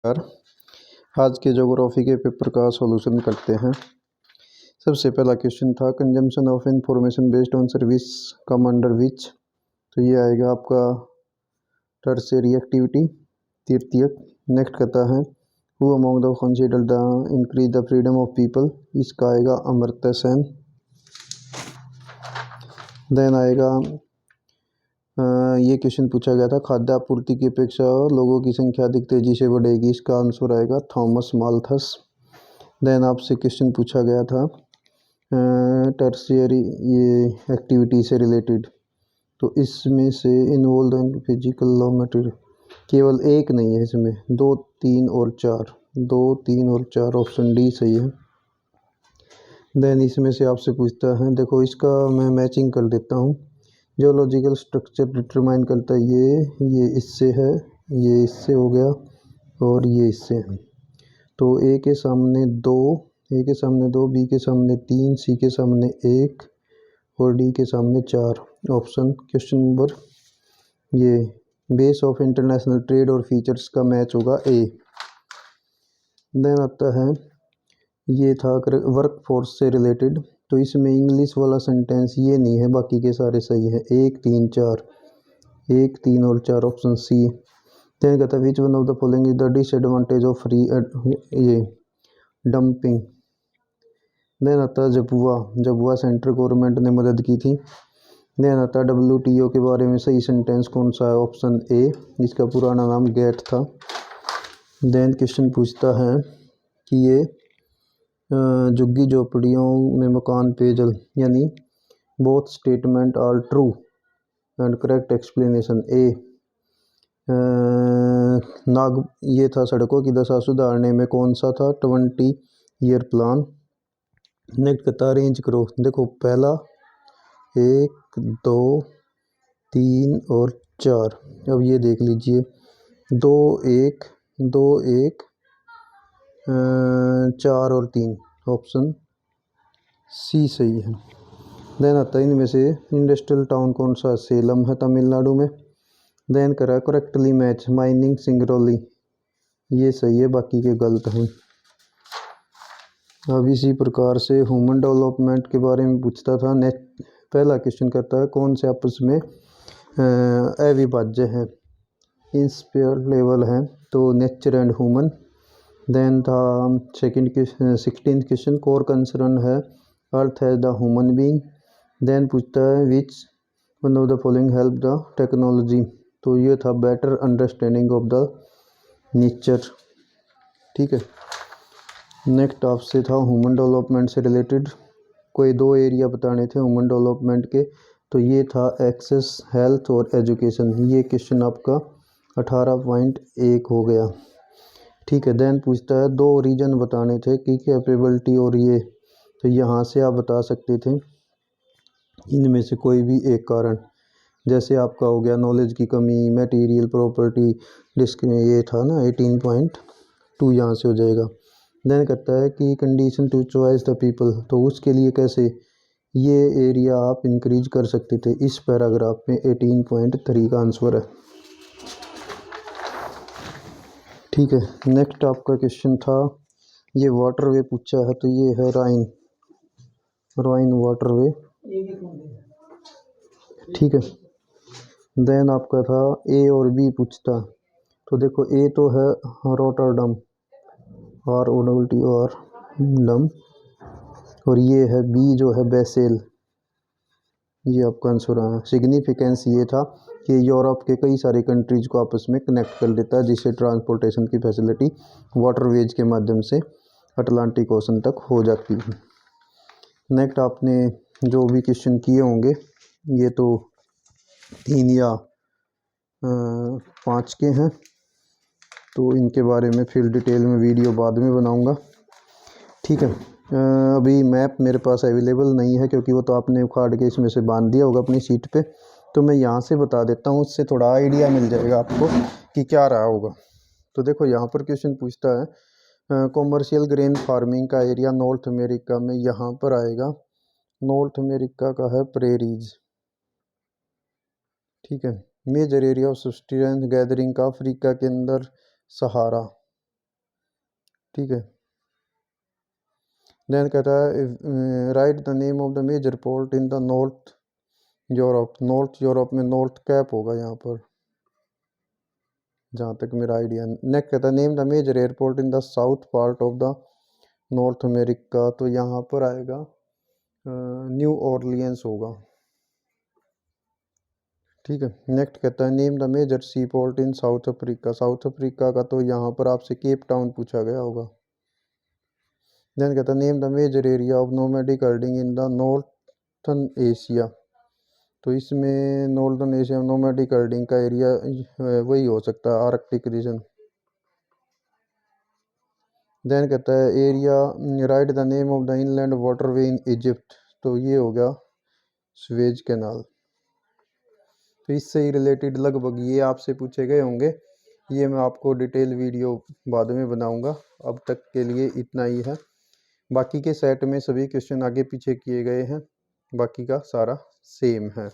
यार, आज के ज्योग्राफी के पेपर का सॉल्यूशन करते हैं। सबसे पहला क्वेश्चन था consumption of information based on service come under which. तो ये आएगा आपका टर्शियरी एक्टिविटी, तृतीयक। नेक्स्ट कहता है who among the consider the increase the freedom of people, इसका आएगा अमर्त्य सेन। देन आएगा ये क्वेश्चन पूछा गया था खाद्य आपूर्ति की अपेक्षा लोगों की संख्या अधिक तेजी से बढ़ेगी, इसका आंसर आएगा थॉमस माल्थस। देन आपसे क्वेश्चन पूछा गया था टर्शियरी ये एक्टिविटी से रिलेटेड, तो इसमें से इन्वॉल्व फिजिकल लॉ मटेरियल, केवल एक नहीं है इसमें, 2, 3 और 4, 2, 3 और 4, ऑप्शन डी सही है। देन इसमें से आपसे पूछता है, देखो इसका मैं मैचिंग कर देता हूँ। जियोलॉजिकल स्ट्रक्चर डिटरमाइन करता है ये इससे है, ये इससे हो गया और ये इससे है। तो ए के सामने 2, ए के सामने 2, बी के सामने 3, सी के सामने 1 और डी के सामने 4। ऑप्शन क्वेश्चन नंबर ये बेस ऑफ इंटरनेशनल ट्रेड और फीचर्स का मैच होगा ए। देन आता है ये था वर्क फोर्स से रिलेटेड, तो इसमें इंग्लिश वाला सेंटेंस ये नहीं है, बाकी के सारे सही है। 1, 3, 4, 1, 3 और 4, ऑप्शन सी। देन कहता है which one of the following is the disadvantage of free ये डंपिंग। देन आता है जबुआ सेंट्रल गवर्नमेंट ने मदद की थी। देन आता है WTO के बारे में सही सेंटेंस कौन सा है, ऑप्शन ए, इसका पुराना नाम गेट था। देन क्वेश्चन पूछता है कि ये झुग्गी झोपड़ियों में मकान पेयजल, यानी both statement are true and correct explanation A. ये था सड़कों की दशा सुधारने में कौन सा था, 20 ईयर प्लान। नेक्स्ट कहता अरेंज करो, देखो पहला 1, 2, 3 और 4। अब ये देख लीजिए 2, 1, 2, 1, 4 और 3, ऑप्शन सी सही है। देन आता है इनमें से इंडस्ट्रियल टाउन कौन सा, सेलम है तमिलनाडु में। देन करा करेक्टली मैच माइनिंग सिंगरौली, ये सही है, बाकी के गलत हैं। अब इसी प्रकार से ह्यूमन डेवलपमेंट के बारे में पूछता था। पहला क्वेश्चन करता है कौन से आपस में अविभाज्य हैं, इंसेपरेबल हैं, तो नेचर एंड ह्यूमन। देन था second question 16th question core concern है earth has the human being. Then पूछता है which one of the following help the technology, तो ये था better understanding of the nature. ठीक है। नेक्स्ट आपसे था ह्यूमन डेवलपमेंट से रिलेटेड, कोई 2 एरिया बताने थे ह्यूमन डेवलपमेंट के, तो ये था एक्सेस, हेल्थ और एजुकेशन। ये क्वेश्चन आपका 18.1 हो गया। ठीक है। देन पूछता है 2 रीजन बताने थे कि कैपेबिलिटी और ये, तो यहाँ से आप बता सकते थे इनमें से कोई भी एक कारण, जैसे आपका हो गया नॉलेज की कमी, मटेरियल प्रॉपर्टी, डिस्क ये था ना 18.2, यहाँ से हो जाएगा। देन कहता है कि condition to choice the people, तो उसके लिए कैसे ये एरिया आप इंक्रीज कर सकते थे, इस पैराग्राफ में 18.3 का आंसर है। ठीक है। नेक्स्ट आपका क्वेश्चन था ये वाटरवे पूछा है, तो ये है राइन वाटरवे। ठीक है। देन आपका था ए और बी पूछता, तो देखो ए तो है रोटरडम, ROTTER डम, और ये है बी जो है बेसेल, ये आपका आंसर है। सिग्निफिकेंस ये था कि यूरोप के कई सारे कंट्रीज को आपस में कनेक्ट कर देता है, जिससे ट्रांसपोर्टेशन की फैसिलिटी वाटरवेज के माध्यम से अटलांटिक ओशन तक हो जाती है। नेक्स्ट आपने जो भी क्वेश्चन किए होंगे ये तो 3 या 5 के हैं, तो इनके बारे में फिर डिटेल में वीडियो बाद में बनाऊंगा। ठीक है। अभी मैप मेरे पास अवेलेबल नहीं है क्योंकि वो तो आपने उखाड़ के इसमें से बांध दिया होगा अपनी सीट पे, तो मैं यहाँ से बता देता हूँ, उससे थोड़ा आइडिया मिल जाएगा आपको कि क्या रहा होगा। तो देखो यहाँ पर क्वेश्चन पूछता है कॉमर्शियल ग्रेन फार्मिंग का एरिया नॉर्थ अमेरिका में, यहाँ पर आएगा नॉर्थ अमेरिका का है प्रेरीज। ठीक है। Major area of subsistence gathering का अफ्रीका के अंदर सहारा। ठीक है। देन कहता है write the name of the major port in the north Europe. North Europe में नॉर्थ कैप होगा यहाँ पर, जहाँ तक मेरा आइडिया। नेक्स्ट कहता है name the major airport in the south part of the north America. तो यहाँ पर आएगा न्यू ऑरलियंस होगा, ठीक है। नेक्स्ट कहता है name the major sea port in south Africa. South Africa का तो यहाँ पर आपसे केप टाउन पूछा गया होगा। देन कहता है name the major area of nomadic herding in the northern Asia. तो इसमें नॉर्दर्न एशिया में नोमैडिक हर्डिंग का एरिया वही हो सकता है, आर्कटिक रीजन। देन कहता है area write the name of the inland waterway in Egypt. तो ये हो गया स्वेज कैनाल। तो इससे ही रिलेटेड लगभग ये आपसे पूछे गए होंगे। ये मैं आपको डिटेल वीडियो बाद में बनाऊंगा, अब तक के लिए इतना ही है। बाकी के सेट में सभी क्वेश्चन आगे पीछे किए गए हैं, बाकी का सारा सेम है।